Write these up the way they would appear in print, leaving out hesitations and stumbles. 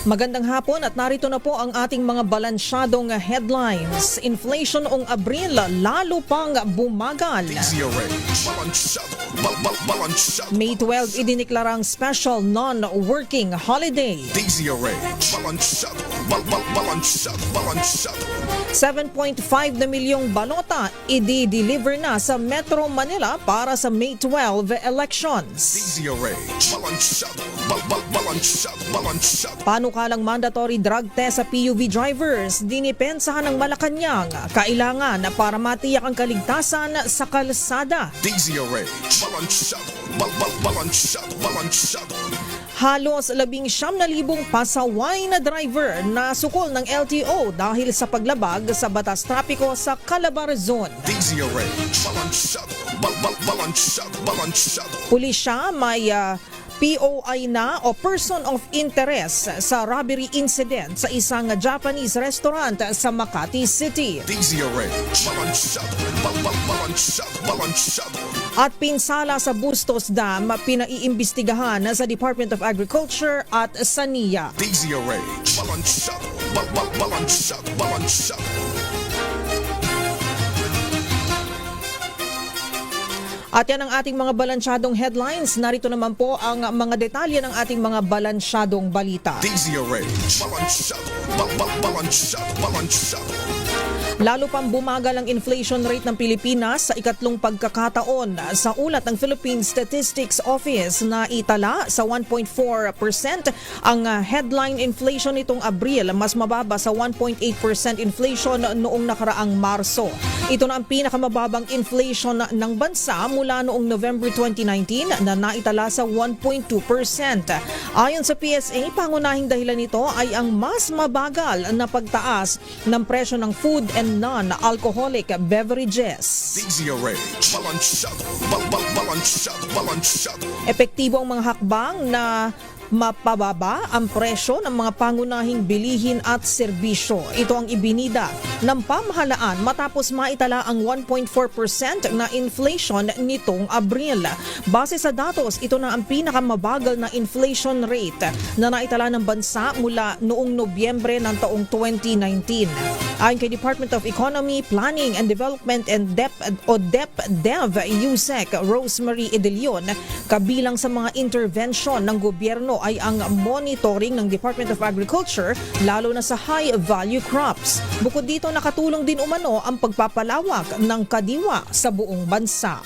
Magandang hapon at narito na po ang ating mga balansyadong headlines. Inflation ong Abril lalo pang bumagal. May 12 idiniklarang special non-working holiday. 7.5 na milyong balota i-deliver na sa Metro Manila para sa May 12 elections. Panukalang mandatory drug test sa PUV drivers, dinipensahan ng Malacanang, kailangan para matiyak ang kaligtasan sa kalsada. Halos 19,000 pasaway na driver na sukol ng LTO dahil sa paglabag sa batas trapiko sa Calabarzon. Pulisya may POI na o person of interest sa robbery incident sa isang Japanese restaurant sa Makati City. At pinsala sa Bustos Dam, pinaiimbestigahan sa Department of Agriculture at sa NIA. At yan ang ating mga balansyadong headlines. Narito naman po ang mga detalye ng ating mga balansyadong balita. Lalo pang bumagal ang inflation rate ng Pilipinas sa ikatlong pagkakataon. Sa ulat ng Philippine Statistics Office na itala sa 1.4%, ang headline inflation nitong Abril mas mababa sa 1.8% inflation noong nakaraang Marso. Ito na ang pinakamababang inflation ng bansa mula noong November 2019 na naitala sa 1.2%. Ayon sa PSA, pangunahing dahilan nito ay ang mas mabagal na pagtaas ng presyo ng food and non-alcoholic beverages. Epektibo ang mga hakbang na mapababa ang presyo ng mga pangunahing bilihin at serbisyo. Ito ang ibinida ng pamahalaan matapos maitala ang 1.4% na inflation nitong Abril. Base sa datos, ito na ang pinakamabagal na inflation rate na naitala ng bansa mula noong Nobyembre ng taong 2019. Ayon kay Department of Economy, Planning and Development and DepDev USEC Rosemary Edelion, kabilang sa mga intervention ng gobyerno ay ang monitoring ng Department of Agriculture lalo na sa high-value crops. Bukod dito, nakatulong din umano ang pagpapalawak ng kadiwa sa buong bansa.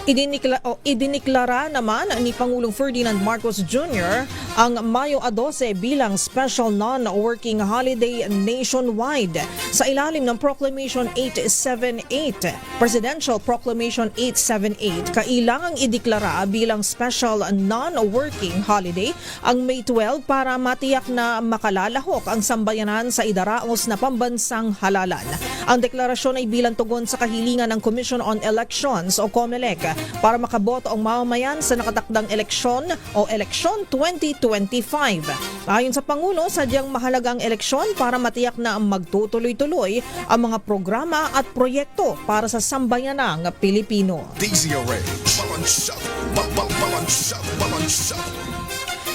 Idiniklara naman ni Pangulong Ferdinand Marcos Jr. ang Mayo 12 bilang special non-working holiday nationwide sa ilalim ng Proclamation 878. Presidential Proclamation 878, kailangang ideklara bilang special non-working holiday ang May 12 para matiyak na makalalahok ang sambayanan sa idaraos na pambansang halalan. Ang deklarasyon ay bilang tugon sa kahilingan ng Commission on Elections o COMELEC para makaboto ang mamamayan sa nakatakdang eleksyon o eleksyon 2025. Ayon sa Pangulo, sadyang mahalagang eleksyon para matiyak na magtutuloy-tuloy ang mga programa at proyekto para sa sambayanang Pilipino.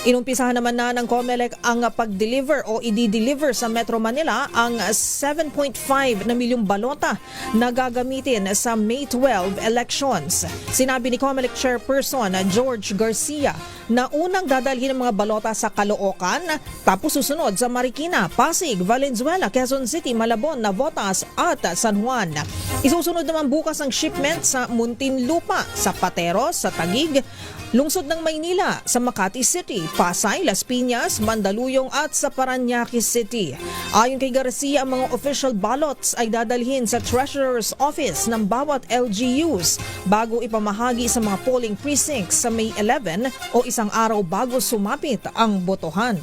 Inumpisahan naman na ng COMELEC ang pag-deliver o i-deliver sa Metro Manila ang 7.5 na milyong balota na gagamitin sa May 12 elections. Sinabi ni COMELEC Chairperson George Garcia na unang dadalhin ng mga balota sa Caloocan, tapos susunod sa Marikina, Pasig, Valenzuela, Quezon City, Malabon, Navotas at San Juan. Isusunod naman bukas ang shipment sa Muntinlupa, sa Pateros, sa Taguig, lungsod ng Maynila, sa Makati City, Pasay, Las Piñas, Mandaluyong at sa Parañaque City. Ayon kay Garcia, ang mga official ballots ay dadalhin sa Treasurer's Office ng bawat LGUs bago ipamahagi sa mga polling precincts sa May 11 o isang araw bago sumapit ang botohan.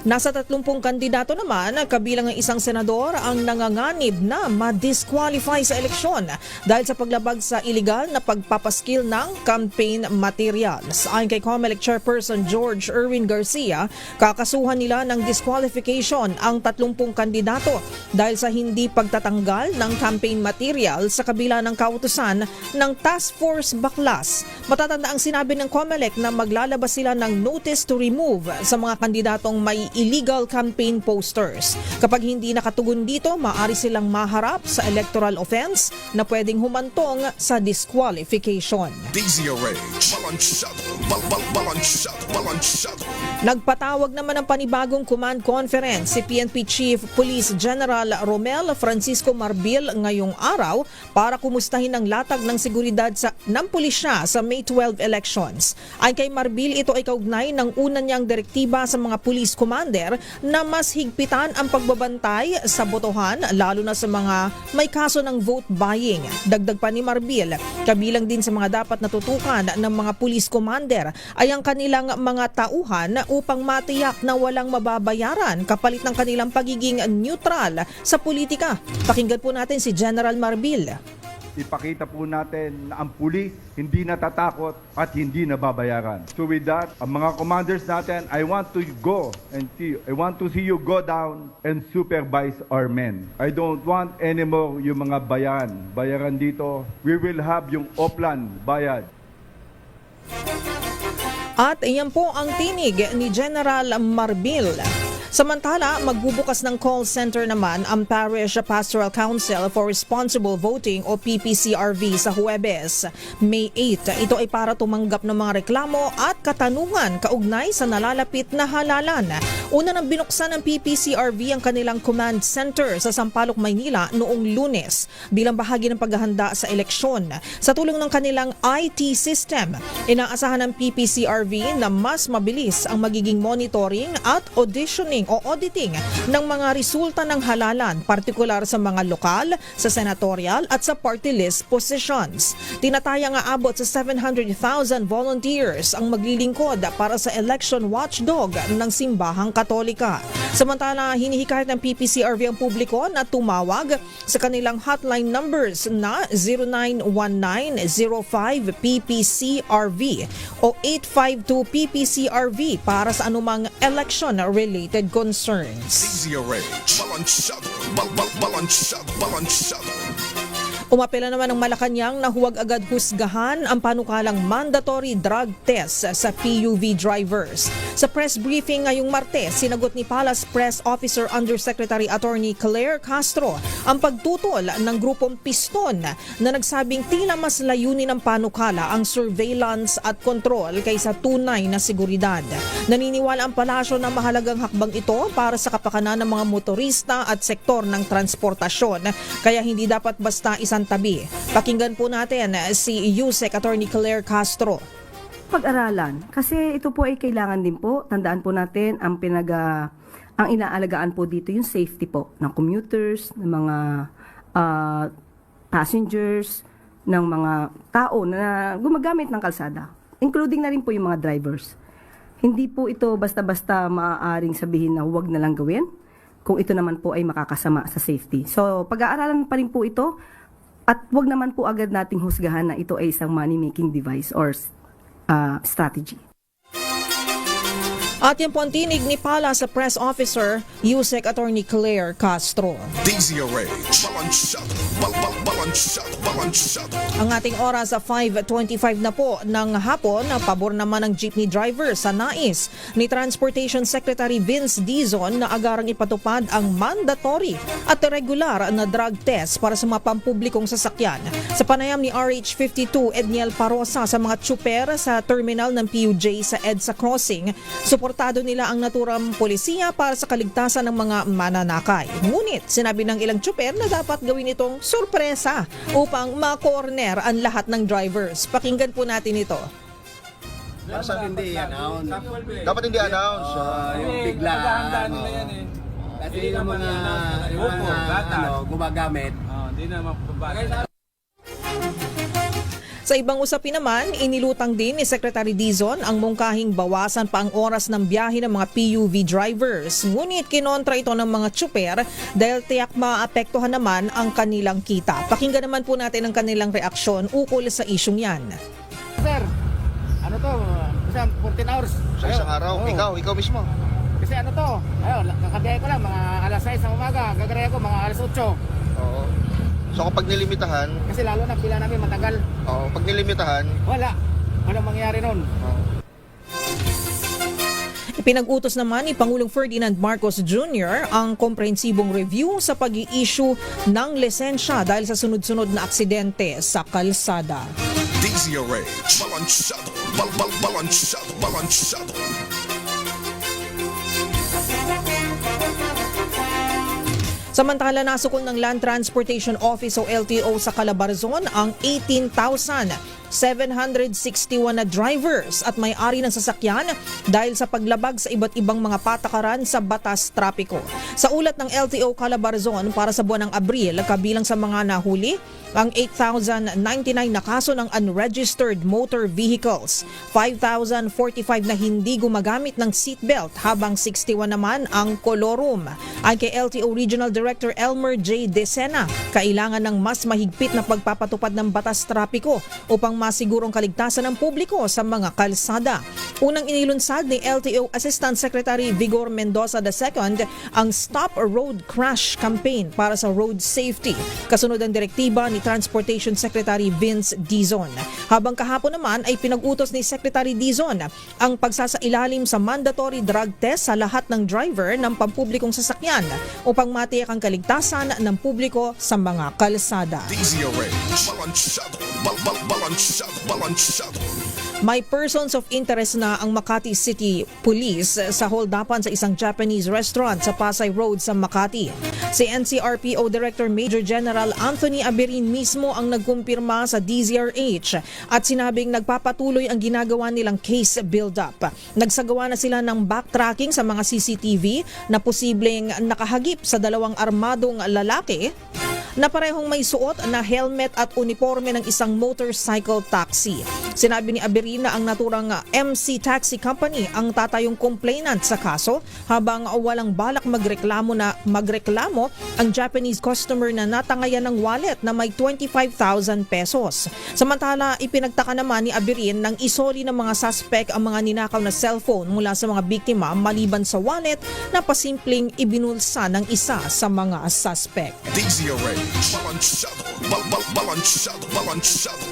Nasa 30 kandidato naman, kabilang ang isang senador ang nanganganib na ma-disqualify sa eleksyon dahil sa paglabag sa iligal na pagpapaskil ng campaign materials. Ayon kay COMELEC Chairperson George Erwin Garcia, kakasuhan nila ng disqualification ang 30 kandidato dahil sa hindi pagtatanggal ng campaign material sa kabila ng kautusan ng Task Force Baklas. Matatanda ang sinabi ng COMELEC na maglalabas sila ng notice to remove sa mga kandidatong may illegal campaign posters. Kapag hindi nakatugon dito, maaari silang maharap sa electoral offense na pwedeng humantong sa disqualification. Nagpatawag naman ng panibagong command conference si PNP Chief Police General Romel Francisco Marbil ngayong araw para kumustahin ang latag ng seguridad ng pulisya sa May 12 elections. Ay kay Marbil, ito ay kaugnay ng una niyang direktiba sa mga police commander na mas higpitan ang pagbabantay sa botohan lalo na sa mga may kaso ng vote buying. Dagdag pa ni Marbil, kabilang din sa mga dapat natutukan ng mga police commander ay ang kanilang mga tauhan upang matiyak na walang mababayaran kapalit ng kanilang pagiging neutral sa politika. Pakinggan po natin si General Marbil. Ipakita po natin na ang pulis hindi natatakot at hindi nababayaran. So with that, ang mga commanders natin, I want to see you go down and supervise our men. I don't want anymore yung mga bayaran dito. We will have yung Oplan bayad. At iyan po ang tinig ni General Marbil. Samantala, magbubukas ng call center naman ang Parish Pastoral Council for Responsible Voting o PPCRV sa Huwebes, May 8. Ito ay para tumanggap ng mga reklamo at katanungan kaugnay sa nalalapit na halalan. Una nang binuksan ng PPCRV ang kanilang command center sa Sampaloc, Maynila noong Lunes bilang bahagi ng paghahanda sa eleksyon. Sa tulong ng kanilang IT system, inaasahan ng PPCRV na mas mabilis ang magiging monitoring at auditioning o auditing ng mga resulta ng halalan, partikular sa mga lokal, sa senatorial at sa party list positions. Tinataya nga abot sa 700,000 volunteers ang maglilingkod para sa election watchdog ng Simbahang Katolika. Samantala, hinihikayat ng PPCRV ang publiko na tumawag sa kanilang hotline numbers na 0919-05-PPCRV o 852-PPCRV para sa anumang election-related concerns. Umapela naman ng Malacanang na huwag agad husgahan ang panukalang mandatory drug test sa PUV drivers. Sa press briefing ngayong Martes, sinagot ni Palace Press Officer Undersecretary Attorney Claire Castro ang pagtutol ng grupong Piston na nagsabing tila mas layunin ng panukala ang surveillance at control kaysa tunay na seguridad. Naniniwala ang palasyo na mahalagang hakbang ito para sa kapakanan ng mga motorista at sektor ng transportasyon, kaya hindi dapat basta isang tabi. Pakinggan po natin si USEC Attorney Claire Castro. Pag-aralan, kasi ito po ay kailangan din po, tandaan po natin ang inaalagaan po dito yung safety po ng commuters, ng mga passengers, ng mga tao na gumagamit ng kalsada, including na rin po yung mga drivers. Hindi po ito basta-basta maaaring sabihin na huwag na lang gawin kung ito naman po ay makakasama sa safety. So pag-aaralan pa rin po ito at huwag naman po agad nating husgahan na ito ay isang money-making device or strategy. At yan po ang tinig ni Palace Press Officer USEC Attorney Claire Castro. Ang ating oras sa 5:25 na po ng hapon, pabor naman ng jeepney driver sa nais ni Transportation Secretary Vince Dizon na agarang ipatupad ang mandatory at regular na drug test para sa mga pampublikong sasakyan. Sa panayam ni RH52 Edniel Parosa sa mga tsuper sa terminal ng PUJ sa EDSA Crossing, suportado nila ang naturang polisiya para sa kaligtasan ng mga mananakay. Ngunit sinabi ng ilang tsuper na dapat gawin itong sorpresa upang ma-corner ang lahat ng drivers. Pakinggan po natin ito. Dapat hindi i-announce. Dapat hindi announce. Yung bigla. Kasi yung mga gumagamit. Hindi na mapapagay. Sa ibang usapin naman, inilutang din ni Secretary Dizon ang mungkahing bawasan pa ang oras ng biyahe ng mga PUV drivers. Ngunit kinontra ito ng mga tsuper dahil tiyak maapektuhan naman ang kanilang kita. Pakinggan naman po natin ang kanilang reaksyon ukol sa isyong yan. Sir, ano to? Isang 14 hours. Sa isang araw, Oo. ikaw mismo. Kasi ano to? Ayun, kakabiyahe ko lang mga alas 6 ng umaga. Gagarayan ko mga alas 8. Oo. So kapag nilimitahan, Kasi lalo na pila namin matagal. pag nilimitahan, Walang mangyari nun. Ipinag-utos naman ni Pangulong Ferdinand Marcos Jr. ang komprehensibong review sa pag-i-issue ng lisensya dahil sa sunod-sunod na aksidente sa kalsada. DZRH, balansyado, balansyado, balansyado. Samantala, nasukol ng Land Transportation Office o LTO sa Calabarzon ang 18,761 na drivers at may-ari ng sasakyan dahil sa paglabag sa iba't ibang mga patakaran sa batas trapiko. Sa ulat ng LTO Calabarzon para sa buwan ng Abril, kabilang sa mga nahuli, ang 8,099 na kaso ng unregistered motor vehicles, 5,045 na hindi gumagamit ng seatbelt habang 61 naman ang kolorum. Ay kay LTO Regional Director Elmer J. Decena, kailangan ng mas mahigpit na pagpapatupad ng batas trapiko upang masigurong kaligtasan ng publiko sa mga kalsada. Unang inilunsad ni LTO Assistant Secretary Vigor Mendoza II ang Stop Road Crash Campaign para sa road safety. Kasunod ang direktiba ni Transportation Secretary Vince Dizon. Habang kahapon naman ay pinag-utos ni Secretary Dizon ang pagsasailalim sa mandatory drug test sa lahat ng driver ng pampublikong sasakyan upang matiyak ang kaligtasan ng publiko sa mga kalsada. DZRH, balansyado, balansyado, balansyado. May persons of interest na ang Makati City Police sa holdapan sa isang Japanese restaurant sa Pasay Road sa Makati. Si NCRPO Director Major General Anthony Aberin mismo ang nagkumpirma sa DZRH at sinabing nagpapatuloy ang ginagawa nilang case build-up. Nagsagawa na sila ng backtracking sa mga CCTV na posibleng nakahagip sa dalawang armadong lalaki na parehong may suot na helmet at uniforme ng isang motorcycle taxi. Sinabi ni Aberin na ang naturang MC Taxi Company ang tatayong complainant sa kaso habang walang balak magreklamo ang Japanese customer na natangayan ng wallet na may 25,000 pesos. Samantala, ipinagtaka naman ni Aberin nang isoli ng mga suspect ang mga ninakaw na cellphone mula sa mga biktima maliban sa wallet na pasimpleng ibinulsa ng isa sa mga suspect. DZRH, balansyado, balansyado, balansyado.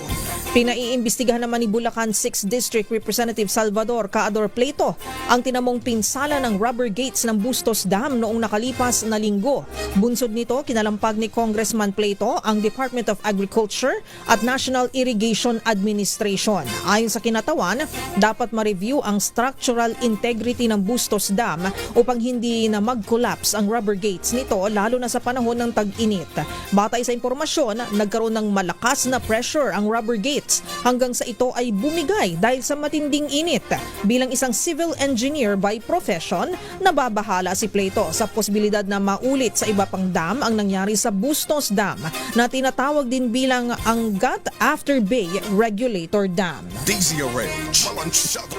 Pinaiimbestigahan naman ni Bulacan 6th District Representative Salvador Caador Pleito ang tinamong pinsala ng rubber gates ng Bustos Dam noong nakalipas na linggo. Bunsod nito, kinalampag ni Congressman Pleito ang Department of Agriculture at National Irrigation Administration. Ayon sa kinatawan, dapat ma-review ang structural integrity ng Bustos Dam upang hindi na mag-collapse ang rubber gates nito lalo na sa panahon ng tag-init. Batay sa impormasyon, nagkaroon ng malakas na pressure ang rubber gates hanggang sa ito ay bumigay dahil sa matinding init. Bilang isang civil engineer by profession, nababahala si Pleito sa posibilidad na maulit sa iba pang dam ang nangyari sa Bustos Dam na tinatawag din bilang ang Gut After Bay Regulator Dam. DZRH, balansyado,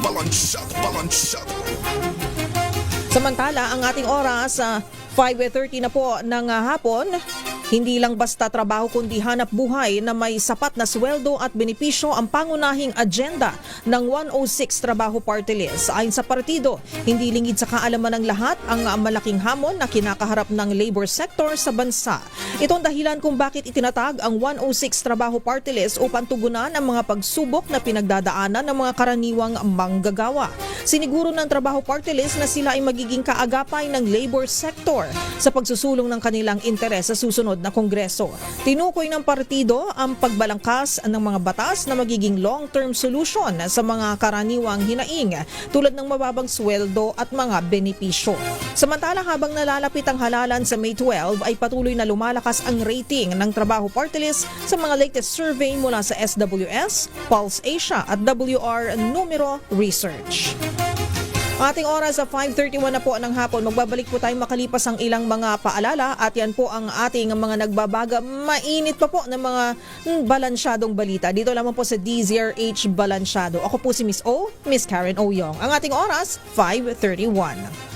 balansyado, balansyado. Samantala, ang ating oras 5:30 na po ng hapon. Hindi lang basta trabaho kundi hanap buhay na may sapat na sweldo at benepisyo ang pangunahing agenda ng 106 Trabaho Party List. Ayon sa partido, hindi lingid sa kaalaman ng lahat ang malaking hamon na kinakaharap ng labor sector sa bansa. Ito ang dahilan kung bakit itinatag ang 106 Trabaho Party List upang tugunan ang mga pagsubok na pinagdadaanan ng mga karaniwang manggagawa. Siniguro ng Trabaho Party List na sila ay magiging kaagapay ng labor sector sa pagsusulong ng kanilang interes sa susunod na Kongreso. Tinukoy ng partido ang pagbalangkas ng mga batas na magiging long-term solution sa mga karaniwang hinaing tulad ng mababang sweldo at mga benepisyo. Samantala, habang nalalapit ang halalan sa May 12 ay patuloy na lumalakas ang rating ng Trabaho Party List sa mga latest survey mula sa SWS, Pulse Asia at WR Numero Research. Ating oras sa 5:31 na po ng hapon. Magbabalik po tayo makalipas ang ilang mga paalala at yan po ang ating mga nagbabaga. Mainit pa po ng mga balansyadong balita. Dito lamang po sa DZRH Balansyado. Ako po si Miss O, Miss Karen Oyong. Ang ating oras, 5:31.